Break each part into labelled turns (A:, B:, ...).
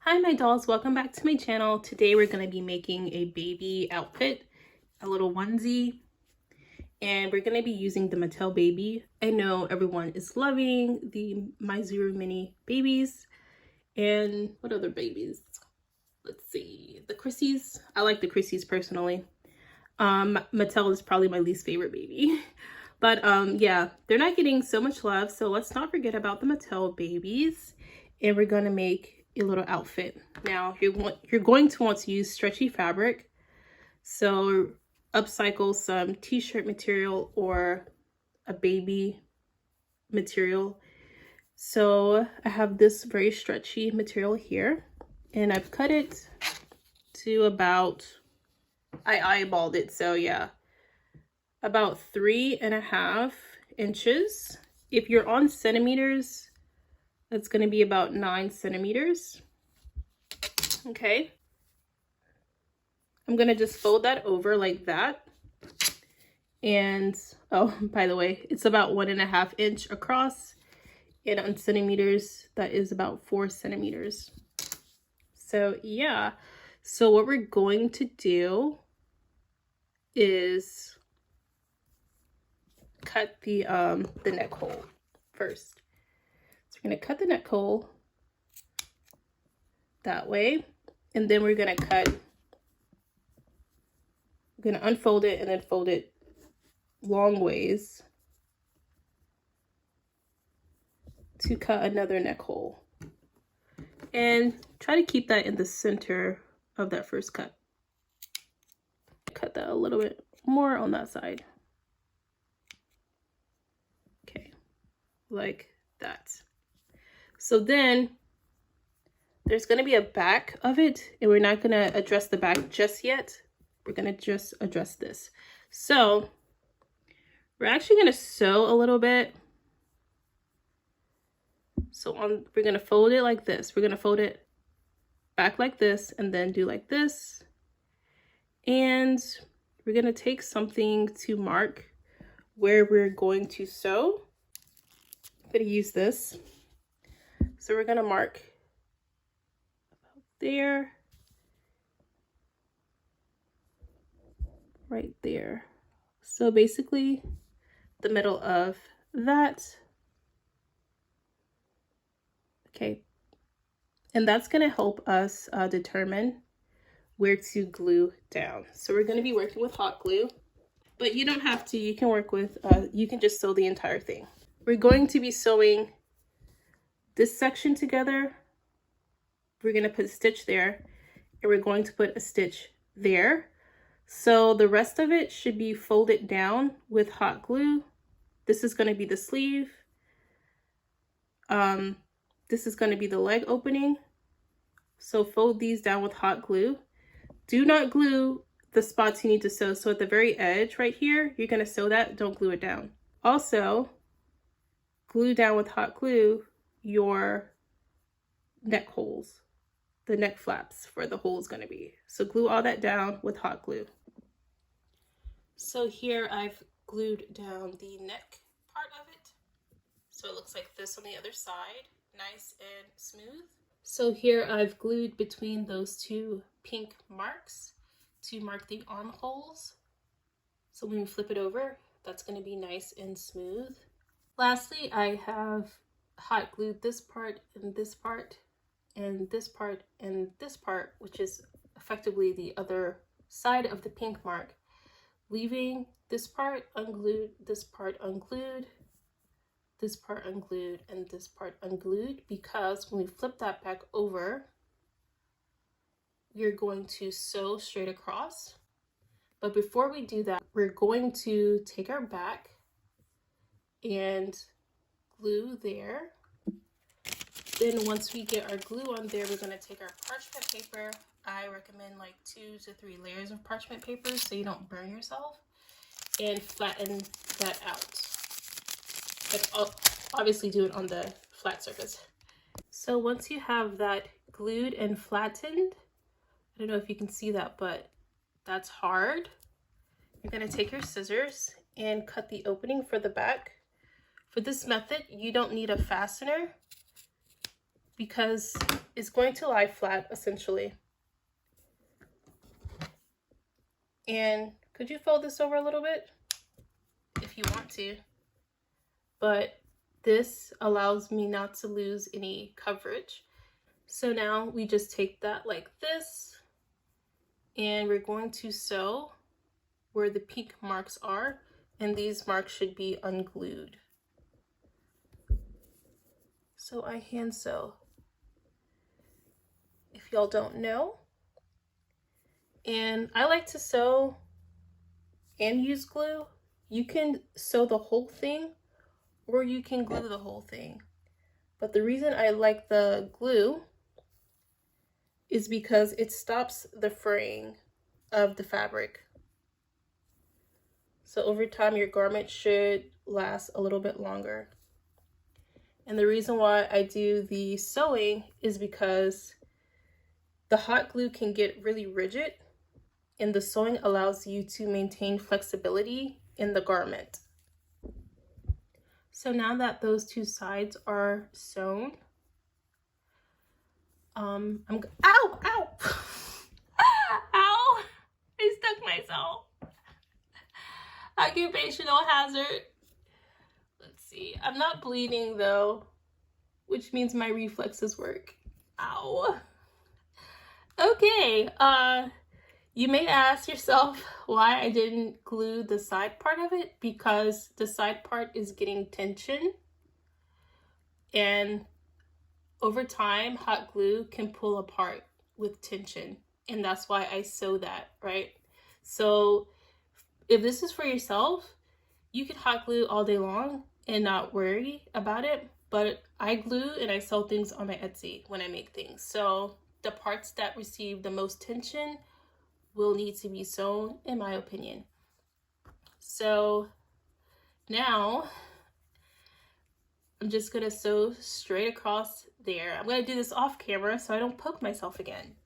A: Hi my dolls, welcome back to my channel. Today we're going to be making a baby outfit, a little onesie, and we're going to be using the Mattel baby. I know everyone is loving the My Zero Mini babies, and what other babies? Let's see, the Chrissies. I like the Chrissies personally. Mattel is probably my least favorite baby. But yeah, they're not getting so much love, so let's not forget about the Mattel babies, and we're going to make a little outfit. Now you're going to want to use stretchy fabric, so upcycle some t-shirt material or a baby material. So I have this very stretchy material here, and I've cut it to about, I eyeballed it, so yeah, about 3.5 inches. If you're on centimeters, that's going to be about 9 centimeters. Okay. I'm going to just fold that over like that. And, oh, by the way, it's about 1.5 inch across. And on centimeters, that is about 4 centimeters. So, yeah. So what we're going to do is cut the neck hole first. So we're going to cut the neck hole that way, and then we're going to unfold it and then fold it long ways to cut another neck hole, and try to keep that in the center of that first cut. Cut that a little bit more on that side. Okay, like that. So then there's going to be a back of it, and we're not going to address the back just yet. We're going to just address this. So we're actually going to sew a little bit. So we're going to fold it like this. We're going to fold it back like this and then do like this. And we're going to take something to mark where we're going to sew. I'm going to use this. So we're going to mark about there, right there. So basically the middle of that. Okay. And that's going to help us determine where to glue down. So we're going to be working with hot glue, but you don't have to. You can work with, you can just sew the entire thing. We're going to be sewing this section together. We're going to put a stitch there, and we're going to put a stitch there. So the rest of it should be folded down with hot glue. This is going to be the sleeve. This is going to be the leg opening. So fold these down with hot glue. Do not glue the spots you need to sew. So at the very edge right here, you're going to sew that. Don't glue it down. Also, glue down with hot glue your neck holes, the neck flaps where the hole is going to be. So glue all that down with hot glue. So here I've glued down the neck part of it. So it looks like this on the other side, nice and smooth. So here I've glued between those two pink marks to mark the armholes. So when we flip it over, that's going to be nice and smooth. Lastly, I have hot glued this part and this part and this part and this part, which is effectively the other side of the pink mark, leaving this part unglued, this part unglued, this part unglued, and this part unglued, because when we flip that back over, we're going to sew straight across. But before we do that, we're going to take our back and glue there. Then once we get our glue on there, we're going to take our parchment paper. I recommend like 2 to 3 layers of parchment paper so you don't burn yourself, and flatten that out. But obviously do it on the flat surface. So once you have that glued and flattened, I don't know if you can see that, but that's hard. You're going to take your scissors and cut the opening for the back. For this method, you don't need a fastener. because it's going to lie flat essentially. And could you fold this over a little bit if you want to? But this allows me not to lose any coverage. So now we just take that like this, and we're going to sew where the pink marks are, and these marks should be unglued. So I hand sew, if y'all don't know. And I like to sew and use glue. You can sew the whole thing or you can glue the whole thing. But the reason I like the glue is because it stops the fraying of the fabric. So over time, your garment should last a little bit longer. And the reason why I do the sewing is because the hot glue can get really rigid, and the sewing allows you to maintain flexibility in the garment. So now that those two sides are sewn, ow, ow, ow, I stuck myself. Occupational hazard. Let's see, I'm not bleeding though, which means my reflexes work. Ow. Okay, you may ask yourself why I didn't glue the side part of it, because the side part is getting tension, and over time, hot glue can pull apart with tension, and that's why I sew that, right? So if this is for yourself, you could hot glue all day long and not worry about it, but I glue and I sell things on my Etsy when I make things. So the parts that receive the most tension will need to be sewn, in my opinion. So now I'm just gonna sew straight across there. I'm gonna do this off camera so I don't poke myself again.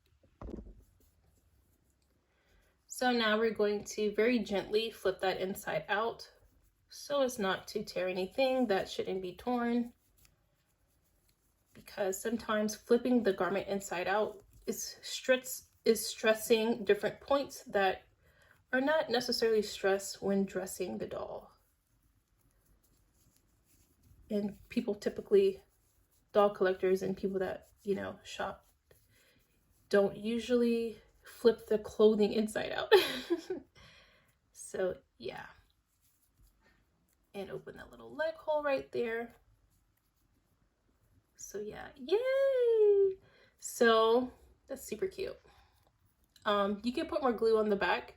A: So now we're going to very gently flip that inside out so as not to tear anything that shouldn't be torn, because sometimes flipping the garment inside out is stressing different points that are not necessarily stressed when dressing the doll. And people typically, doll collectors and people that, you know, shop, don't usually flip the clothing inside out. So yeah. And open that little leg hole right there. So yeah, yay! So that's super cute. You can put more glue on the back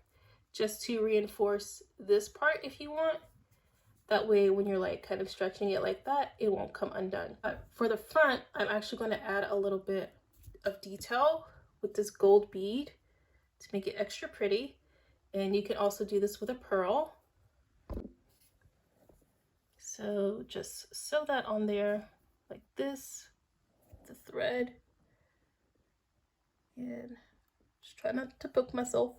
A: just to reinforce this part if you want. That way, when you're like kind of stretching it like that, it won't come undone. For the front, I'm actually going to add a little bit of detail with this gold bead to make it extra pretty. And you can also do this with a pearl. So just sew that on there like this, the thread, and just try not to poke myself.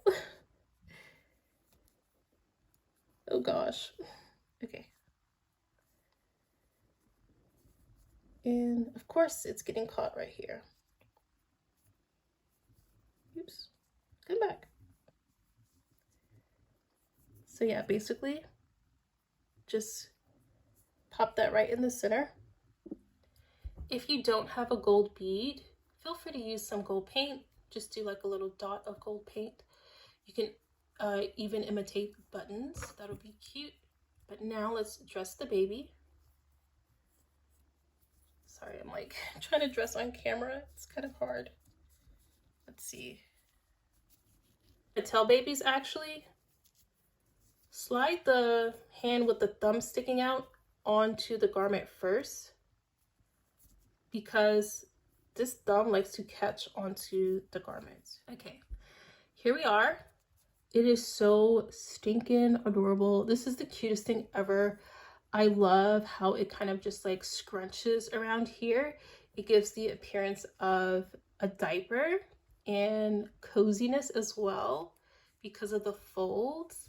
A: Oh gosh. Okay. And of course it's getting caught right here. Oops, come back. So yeah, basically just pop that right in the center. If you don't have a gold bead, feel free to use some gold paint. Just do like a little dot of gold paint. You can even imitate buttons. That'll be cute. But now let's dress the baby. Sorry, I'm like trying to dress on camera. It's kind of hard. Let's see. I tell babies actually, slide the hand with the thumb sticking out onto the garment first, because this thumb likes to catch onto the garment. Okay, here we are. It is so stinking adorable. This is the cutest thing ever. I love how it kind of just like scrunches around here. It gives the appearance of a diaper and coziness as well because of the folds.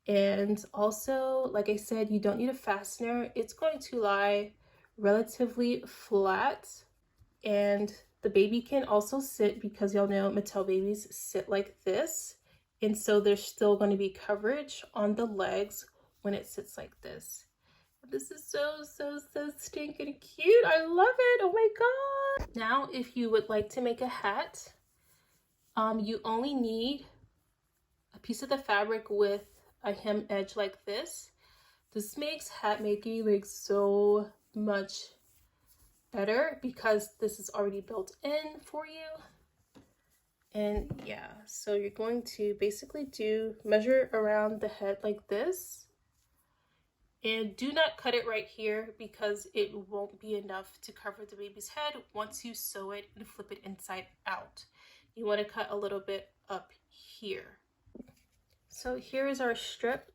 A: And also, like I said, you don't need a fastener. It's going to lie relatively flat. And the baby can also sit, because y'all know Mattel babies sit like this. And so there's still going to be coverage on the legs when it sits like this. This is so stinking cute. I love it. Oh my god. Now, if you would like to make a hat, you only need a piece of the fabric with a hem edge like this. This makes hat making like so much better because this is already built in for you. And yeah, so you're going to basically measure around the head like this. And do not cut it right here because it won't be enough to cover the baby's head once you sew it and flip it inside out. You want to cut a little bit up here. So here is our strip.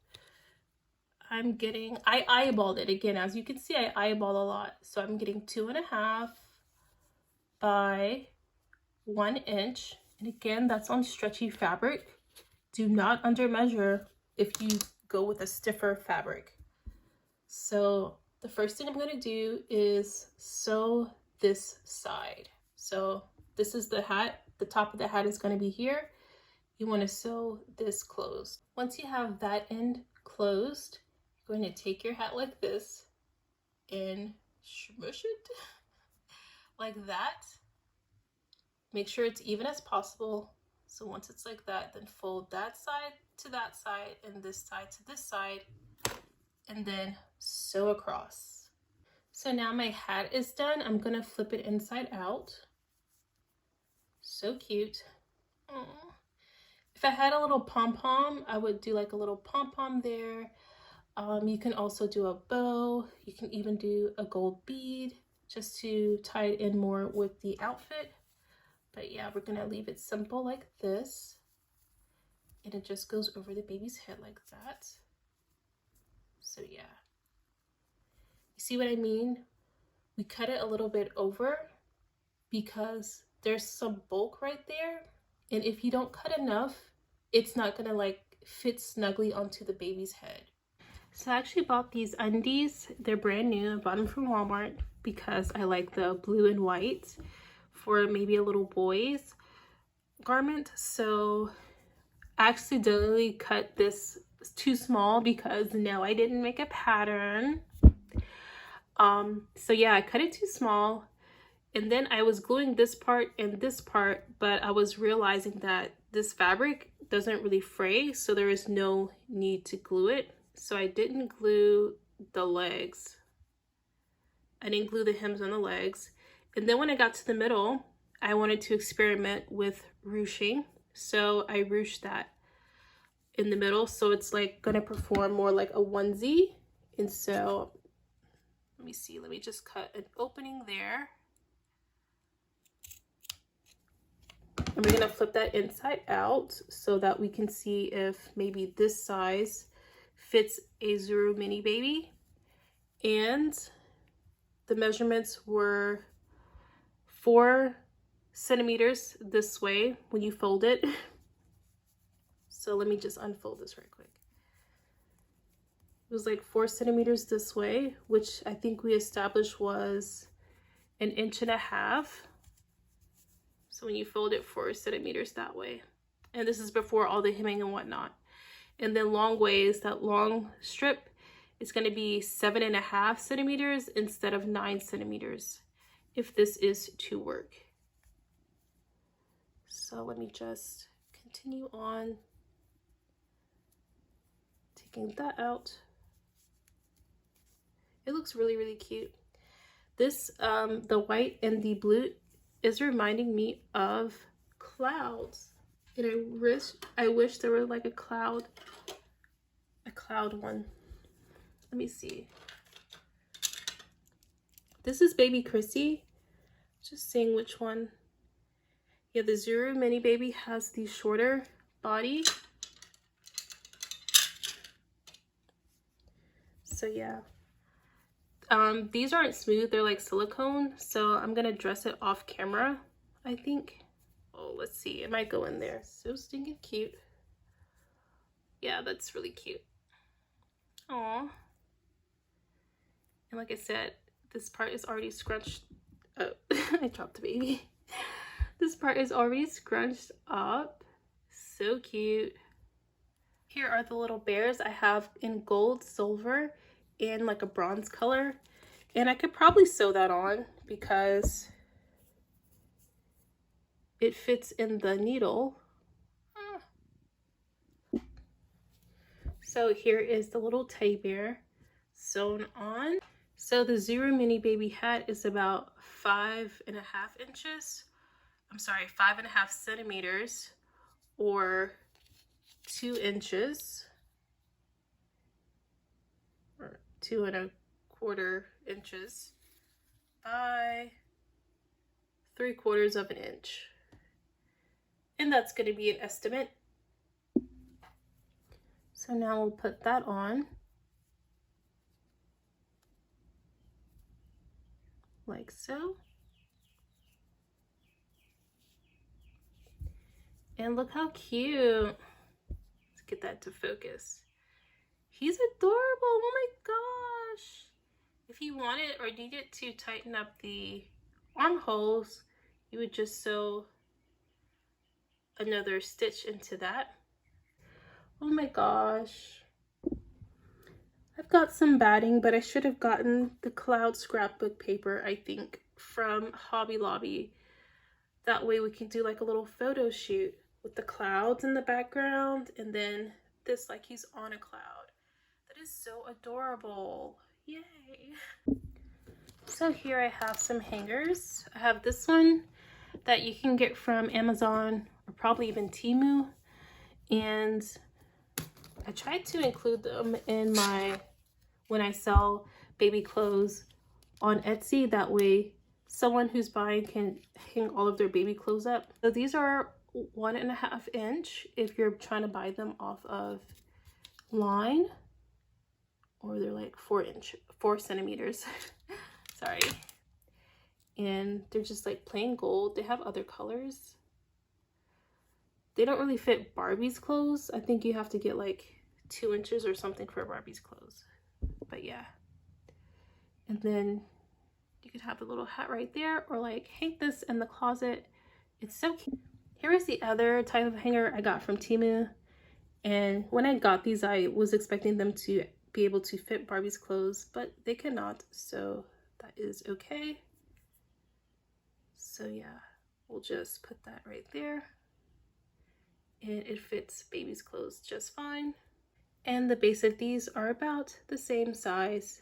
A: I eyeballed it again. As you can see, I eyeball a lot. So I'm getting 2.5 by 1 inch. And again, that's on stretchy fabric. Do not under measure if you go with a stiffer fabric. So the first thing I'm going to do is sew this side. So this is the hat. The top of the hat is going to be here. You want to sew this closed. Once you have that end closed, you're going to take your hat like this and smush it like that. Make sure it's even as possible. So once it's like that, then fold that side to that side and this side to this side, and then sew across. So now my hat is done. I'm gonna flip it inside out. So cute. Aww. If I had a little pom-pom, I would do like a little pom-pom there. You can also do a bow. You can even do a gold bead just to tie it in more with the outfit. But yeah, we're gonna leave it simple like this. And it just goes over the baby's head like that. So yeah. You see what I mean? We cut it a little bit over because there's some bulk right there. And if you don't cut enough, it's not gonna like fit snugly onto the baby's head. So I actually bought these undies. They're brand new. I bought them from Walmart because I like the blue and white for maybe a little boy's garment. So I accidentally cut this too small because no, I didn't make a pattern. So yeah, I cut it too small. And then I was gluing this part and this part, but I was realizing that this fabric doesn't really fray, so there is no need to glue it. So I didn't glue the legs. I didn't glue the hems on the legs. And then when I got to the middle, I wanted to experiment with ruching. So I ruched that in the middle. So it's like gonna perform more like a onesie. And so, let me see, let me just cut an opening there. And we're gonna flip that inside out so that we can see if maybe this size fits a Zuru mini baby. And the measurements were 4 centimeters this way when you fold it. So let me just unfold this right quick. It was like 4 centimeters this way, which I think we established was 1.5 inches. So when you fold it 4 centimeters that way. And this is before all the hemming and whatnot. And then long ways, that long strip is going to be 7.5 centimeters instead of 9 centimeters if this is to work. So let me just continue on taking that out. It looks really cute. This the white and the blue is reminding me of clouds, and I wish there were like a cloud one. Let me see. This is baby Chrissy. Just seeing which one. Yeah, the Zuru mini baby has the shorter body. So yeah. These aren't smooth, they're like silicone, so I'm gonna dress it off camera, I think. Oh, let's see, it might go in there. So stinking cute. Yeah, that's really cute. Aww. And like I said, this part is already scrunched Oh, I dropped the baby. This part is already scrunched up. So cute. Here are the little bears I have in gold, silver, and like a bronze color. And I could probably sew that on because it fits in the needle. So here is the little teddy bear sewn on. So the Zero Mini Baby hat is about 5.5 inches. I'm sorry, 5.5 centimeters, or 2 inches, or 2.25 inches by 3/4 of an inch. And that's going to be an estimate. So now we'll put that on. Like so. And look how cute. Let's get that to focus. He's adorable. Oh my gosh. If you wanted or needed to tighten up the armholes, you would just sew another stitch into that. Oh my gosh. I've got some batting, but I should have gotten the cloud scrapbook paper, I think, from Hobby Lobby. That way we can do like a little photo shoot with the clouds in the background, and then this like he's on a cloud. That is so adorable. Yay. So here I have some hangers. I have this one that you can get from Amazon or probably even Temu, and I tried to include them in when I sell baby clothes on Etsy. That way someone who's buying can hang all of their baby clothes up. So these are 1.5 inch if you're trying to buy them off of line, or they're like 4 centimeters. Sorry. And they're just like plain gold. They have other colors. They don't really fit Barbie's clothes. I think you have to get like 2 inches or something for Barbie's clothes. But yeah. And then you could have a little hat right there, or like hang this in the closet. It's so cute. Here is the other type of hanger I got from Temu. And when I got these, I was expecting them to be able to fit Barbie's clothes, but they cannot. So that is okay. So yeah, we'll just put that right there. And it fits baby's clothes just fine. And the base of these are about the same size